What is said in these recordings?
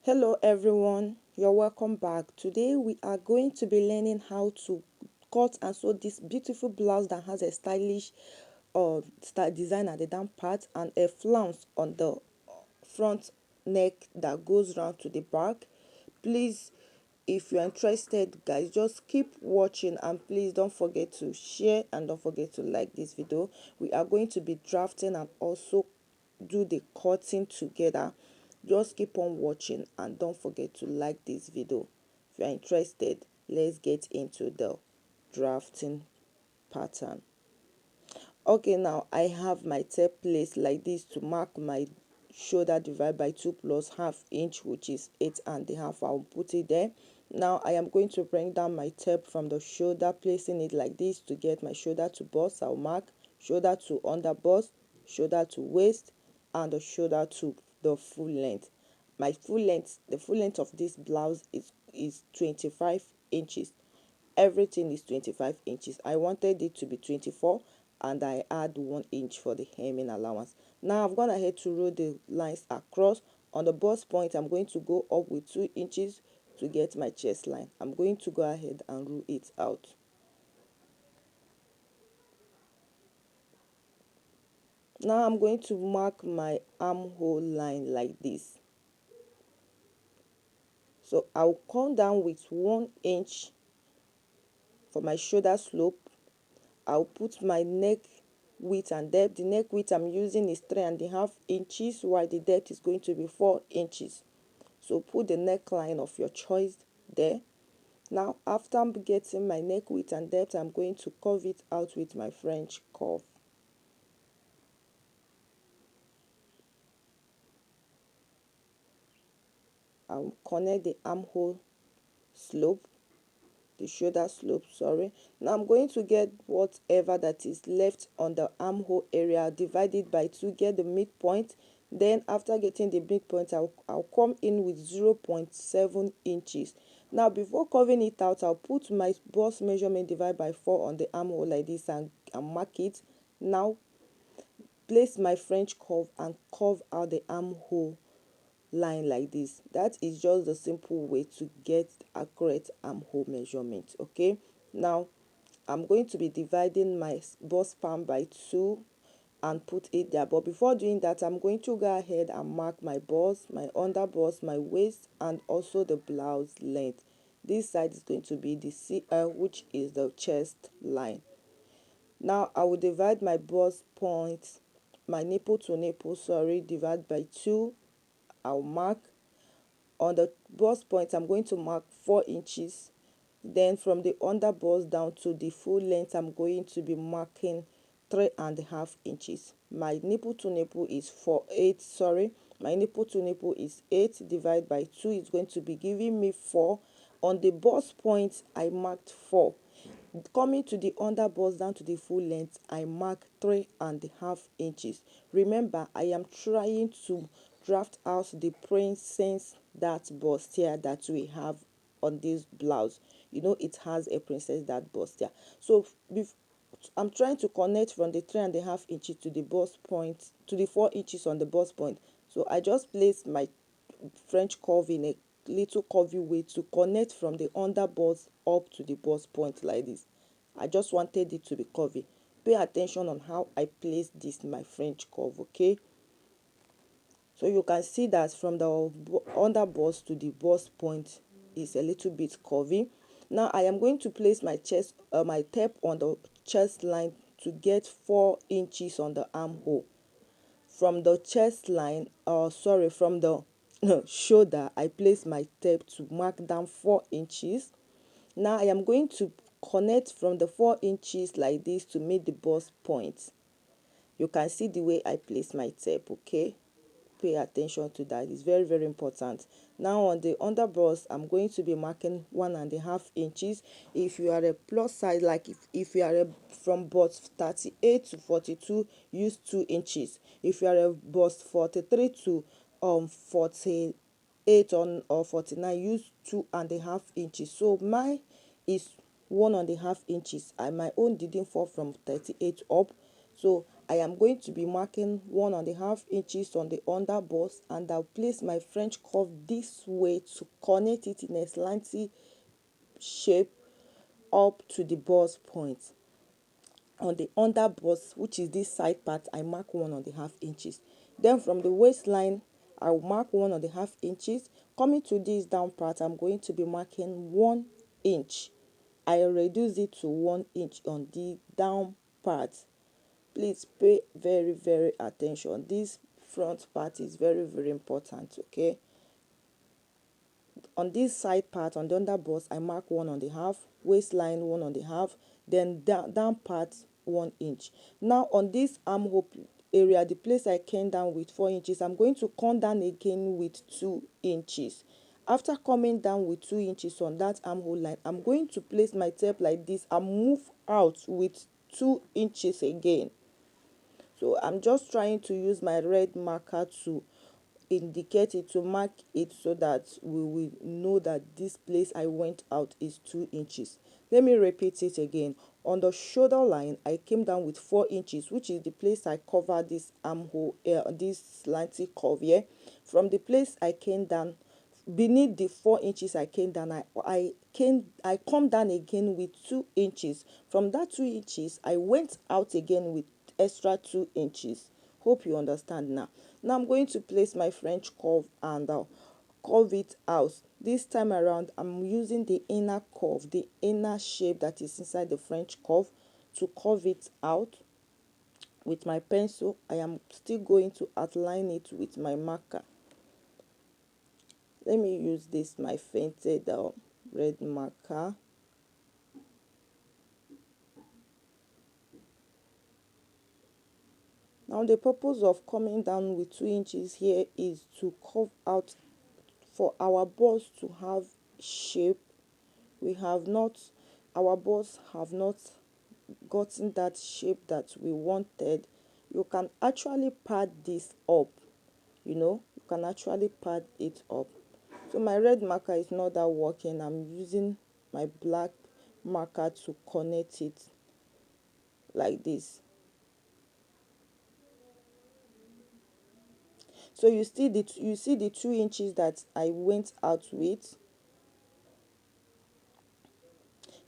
Hello everyone, you're welcome back. Today we are going to be learning how to cut and sew this beautiful blouse that has a stylish style design at the down part and a flounce on the front neck that goes round to the back. Please, if you're interested, guys, just keep watching and please don't forget to share and don't forget to like this video. We are going to be drafting and also do the cutting together. Just keep on watching and don't forget to like this video. If you're interested, let's get into the drafting pattern. Okay, now I have my tape placed like this to mark my shoulder divided by 2 plus half inch, which is 8.5. I'll put it there. Now I am going to bring down my tape from the shoulder, placing it like this to get my shoulder to bust. I'll mark shoulder to under bust, shoulder to waist, and the shoulder to the full length. My full length, the full length of this blouse is 25 inches. Everything is 25 inches. I wanted it to be 24 and I add 1 inch for the hemming allowance. Now I've gone ahead to roll the lines across. On the bust point, I'm going to go up with 2 inches to get my chest line. I'm going to go ahead and roll it out. Now I'm going to mark my armhole line like this. So I'll come down with 1 inch for my shoulder slope. I'll put my neck width and depth. The neck width I'm using is 3.5 inches, while the depth is going to be 4 inches. So put the neckline of your choice there. Now after I'm getting my neck width and depth, I'm going to curve it out with my French curve. I'll connect the armhole slope, the shoulder slope, sorry. Now I'm going to get whatever that is left on the armhole area, divide it by 2, get the midpoint. Then after getting the midpoint, I'll come in with 0.7 inches. Now before curving it out, I'll put my bust measurement divided by 4 on the armhole like this and mark it. Now place my French curve and curve out the armhole line like this. That is just the simple way to get accurate armhole measurement. Okay, now I'm going to be dividing my bust span by 2 and put it there, but before doing that, I'm going to go ahead and mark my bust, my under bust, my waist, and also the blouse length. This side is going to be the CL, which is the chest line. Now I will divide my bust point, my nipple to nipple, sorry, divide by 2. I'll mark on the bust point. I'm going to mark 4 inches. Then from the under bust down to the full length, I'm going to be marking 3.5 inches. My nipple to nipple is 8, sorry, my nipple to nipple is 8 divided by 2 is going to be giving me 4. On the bust point, I marked 4. Coming to the under bust down to the full length, I mark 3.5 inches. Remember, I am trying to draft out the princess that bustier that we have on this blouse. You know, it has a princess that bustier. So I'm trying to connect from the 3.5 inches to the bust point to the 4 inches on the bust point. So I just place my French curve in a little curvy way to connect from the under bust up to the bust point like this. I just wanted it to be curvy. Pay attention on how I place this my French curve, okay? So you can see that from the under bust to the bust point is a little bit curvy. Now I am going to place my my tape on the chest line to get 4 inches on the armhole. From the chest line, sorry, from the shoulder, I place my tape to mark down 4 inches. Now I am going to connect from the 4 inches like this to meet the bust point. You can see the way I place my tape, okay? Pay attention to that. It's very, very important. Now on the under bust, I'm going to be marking 1.5 inches. If you are a plus size, like if you are from bust 38 to 42, use 2 inches. If you are a bust 43 to 48 or 49, use 2.5 inches. So mine is 1.5 inches, and my own didn't fall from 38 up, so I am going to be marking 1.5 inches on the under bust, and I'll place my French curve this way to connect it in a slanty shape up to the bust point. On the under bust, which is this side part, I mark 1.5 inches. Then from the waistline, I'll mark 1.5 inches. Coming to this down part, I'm going to be marking 1 inch. I reduce it to 1 inch on the down part. Please pay very attention. This front part is very important. Okay, on this side part, on the under bust, I mark 1.5, waistline 1.5, then down part 1 inch. Now on this armhole area, the place I came down with 4 inches, I'm going to come down again with 2 inches. After coming down with 2 inches on that armhole line, I'm going to place my tape like this and move out with 2 inches again. So I'm just trying to use my red marker to indicate it, to mark it, so that we will know that this place I went out is 2 inches. Let me repeat it again. On the shoulder line, I came down with 4 inches, which is the place I cover this armhole, this slanty curve here. From the place I came down, beneath the 4 inches I came down, I come down again with 2 inches. From that 2 inches, I went out again with extra 2 inches. Hope you understand now. Now I'm going to place my French curve and curve it out. This time around, I'm using the inner curve, the inner shape that is inside the French curve, to curve it out with my pencil. I am still going to outline it with my marker. Let me use this, my fainted red marker. Now the purpose of coming down with 2 inches here is to curve out, for our bust to have shape. We have not, our bust have not gotten that shape that we wanted. You can actually pad this up, you can actually pad it up. So my red marker is not that working. I'm using my black marker to connect it like this. So you see the 2 inches that I went out with,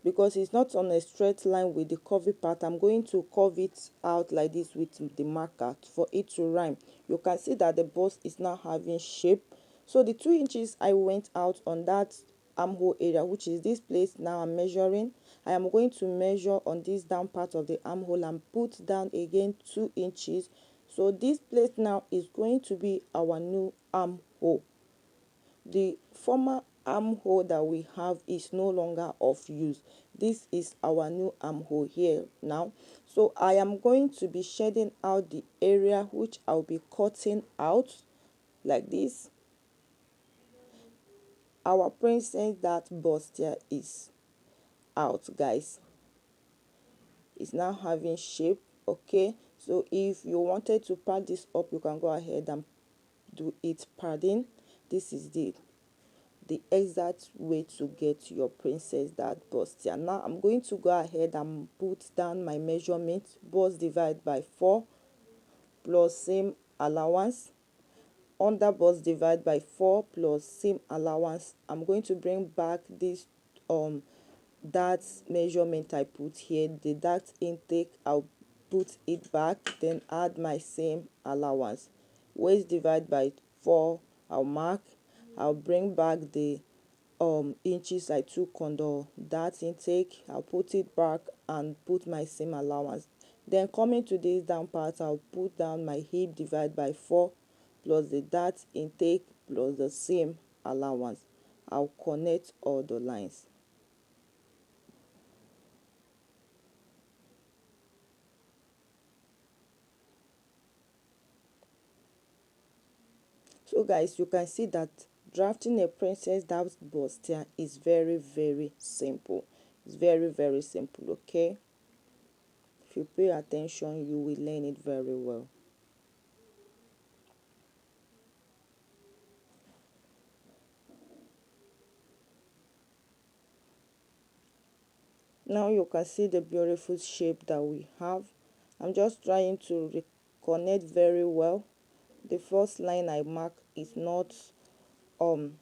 because it's not on a straight line with the curvy part. I'm going to curve it out like this with the marker for it to rhyme. You can see that the bust is now having shape. So the 2 inches I went out on that armhole area, which is this place now I'm measuring, I am going to measure on this down part of the armhole and put down again 2 inches. So this place now is going to be our new armhole. The former armhole that we have is no longer of use. This is our new armhole here now. So I am going to be shading out the area which I'll be cutting out like this. Our princess that bust here is out, guys. It's now having shape. Okay, so if you wanted to pad this up, you can go ahead and do it padding. This is the exact way to get your princess that bust here. Now I'm going to go ahead and put down my measurement. Bust divide by 4 plus seam allowance. Under bust divide by 4 plus seam allowance. I'm going to bring back this that measurement I put here, the dart intake, I'll put it back, then add my seam allowance. Waist divide by 4, I'll mark. I'll bring back the inches I took on the dart intake, I'll put it back and put my seam allowance. Then coming to this down part, I'll put down my hip divide by 4 plus the dart intake plus the seam allowance. I'll connect all the lines. So guys, you can see that drafting a princess that bust here is very simple. It's very simple. Okay, if you pay attention, you will learn it very well. Now you can see the beautiful shape that we have. I'm just trying to reconnect very well. The first line I mark is um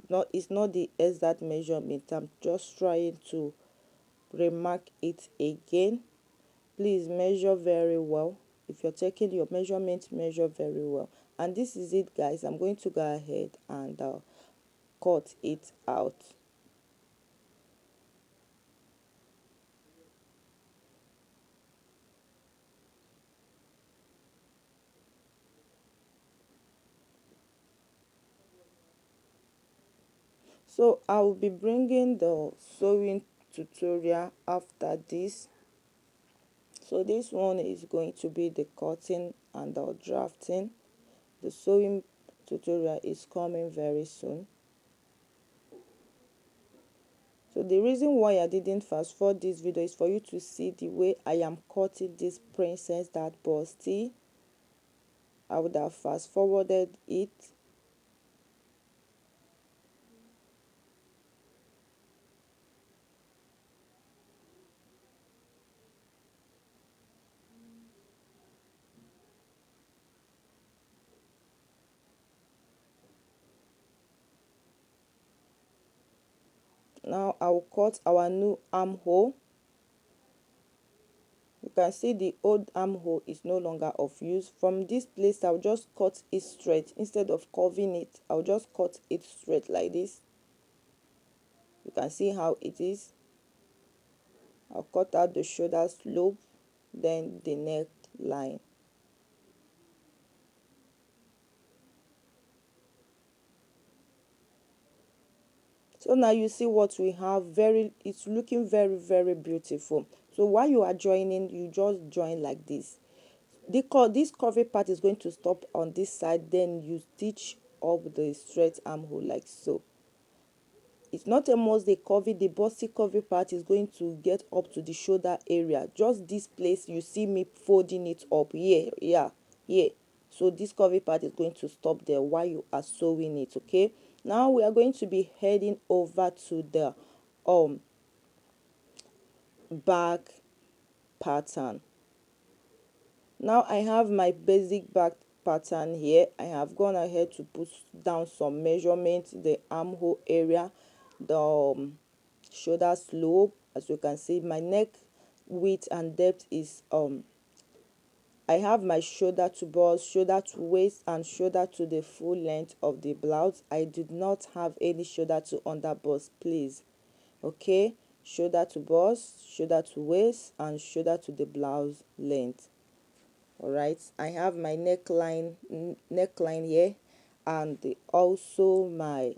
not the exact measurement. I'm just trying to remark it again. Please measure very well. If you're taking your measurement, measure very well. And this is it, guys. I'm going to go ahead and cut it out. So I will be bringing the sewing tutorial after this. So this one is going to be the cutting and the drafting. The sewing tutorial is coming very soon. So the reason why I didn't fast forward this video is for you to see the way I am cutting this princess that busty. I would have fast forwarded it. Now I will cut our new armhole. You can see the old armhole is no longer of use. From this place I'll just cut it straight. Instead of curving it, I'll just cut it straight like this. You can see how it is. I'll cut out the shoulder slope, then the neckline. So now you see what we have. It's looking very beautiful. So while you are joining, you just join like this. This curvy part is going to stop on this side, then you stitch up the straight armhole like so. It's not a must the bossy curvy part is going to get up to the shoulder area. Just this place you see me folding it up here, yeah, here. So this curvy part is going to stop there while you are sewing it. Okay, now we are going to be heading over to the back pattern. Now I have my basic back pattern here. I have gone ahead to put down some measurements, the armhole area, the shoulder slope. As you can see, my neck width and depth is I have my shoulder to bust, shoulder to waist, and shoulder to the full length of the blouse. I did not have any shoulder to under bust, please. Okay, shoulder to bust, shoulder to waist, and shoulder to the blouse length. All right, I have my neckline here, and also my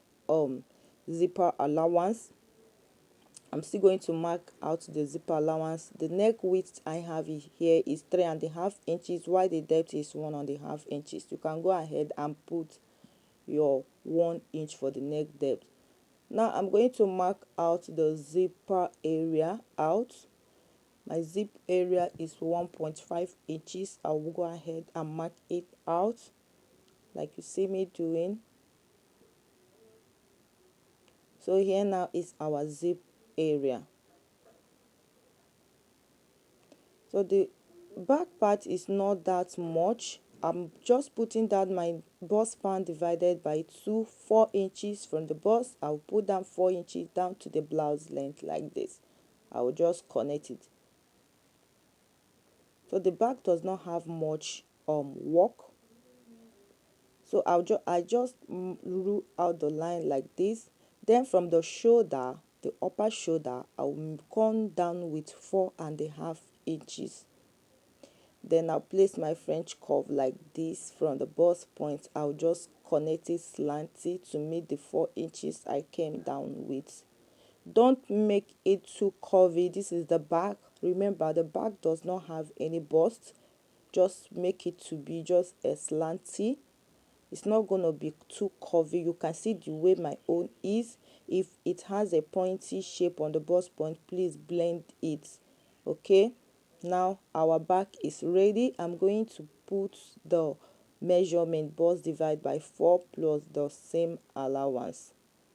zipper allowance. I'm still going to mark out the zipper allowance. The neck width I have here is 3.5 inches, while the depth is 1.5 inches. You can go ahead and put your 1 inch for the neck depth. Now I'm going to mark out the zipper area out. My zip area is 1.5 inches. I will go ahead and mark it out like you see me doing. So here now is our zip area. So the back part is not that much. I'm just putting down my bust span divided by 2, 4 inches from the bust. I'll put down 4 inches down to the blouse length like this. I will just connect it. So the back does not have much work. So I just rule out the line like this. Then from the shoulder, the upper shoulder, I'll come down with 4.5 inches. Then I'll place my French curve like this from the bust point. I'll just connect it slanty to meet the 4 inches I came down with. Don't make it too curvy. This is the back. Remember, the back does not have any bust. Just make it to be just a slanty. It's not going to be too curvy. You can see the way my own is. If it has a pointy shape on the bust point, please blend it. Okay, now our back is ready. I'm going to put the measurement bust divide by 4 plus the same allowance.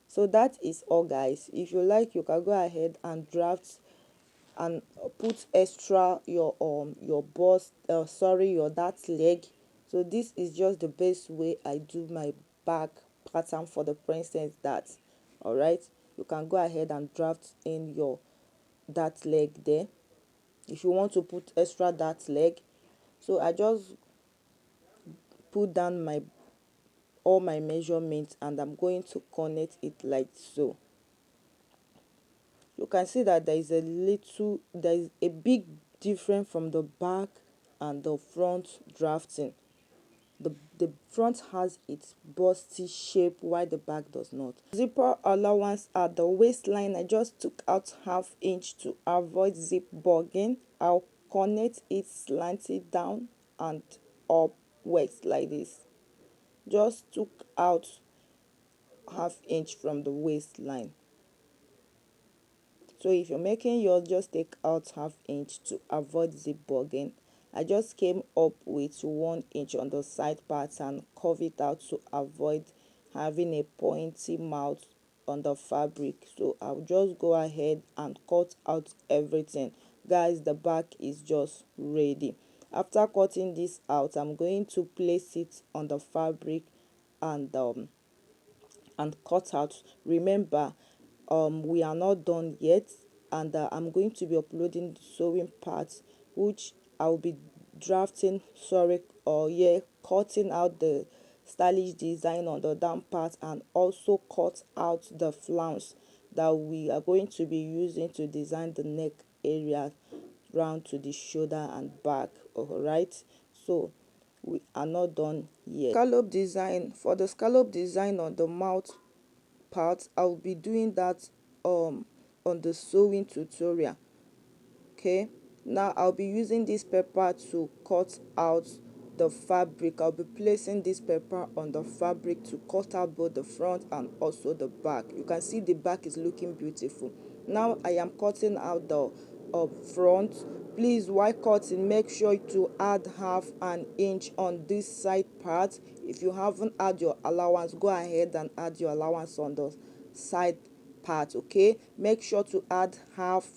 So that is all, guys. If you like, you can go ahead and draft and put extra your bust, your that leg. So this is just the best way I do my back pattern for the princess that. All right, you can go ahead and draft in your that leg there if you want to put extra that leg. So I just put down my all my measurements and I'm going to connect it like so. You can see that there is a big difference from the back and the front drafting. The front has its busty shape while the back does not. Zipper allowance at the waistline, I just took out ½ inch to avoid zip bugging. I'll connect it slanted down and upwards like this. Just took out ½ inch from the waistline. So if you're making yours, just take out ½ inch to avoid zip bugging. I just came up with 1 inch on the side part and curve it out to avoid having a pointy mouth on the fabric. So I'll just go ahead and cut out everything. Guys, the back is just ready. After cutting this out, I'm going to place it on the fabric and cut out. Remember, we are not done yet, and I'm going to be uploading the sewing parts, which I'll be drafting, sorry, or yeah, cutting out the stylish design on the down part, and also cut out the flounce that we are going to be using to design the neck area round to the shoulder and back. All right, so we are not done yet. Scallop design, for the scallop design on the mouth part, I'll be doing that on the sewing tutorial. Okay, now I'll be using this paper to cut out the fabric. I'll be placing this paper on the fabric to cut out both the front and also the back. You can see the back is looking beautiful. Now I am cutting out the front. Please, while cutting, make sure to add ½ inch on this side part. If you haven't add your allowance, go ahead and add your allowance on the side part. Okay, make sure to add half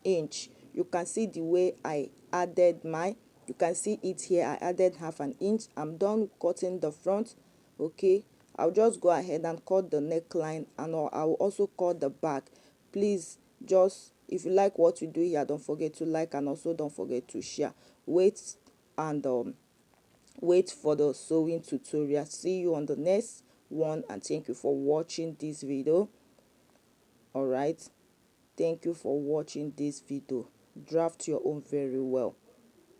inch. You can see the way I added mine. You can see it here. I added ½ inch. I'm done cutting the front. Okay, I'll just go ahead and cut the neckline, and I'll also cut the back. Please, just if you like what we do here, don't forget to like, and also don't forget to share. Wait for the sewing tutorial. See you on the next one, and thank you for watching this video. All right, thank you for watching this video. Draft your own very well.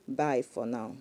Bye for now.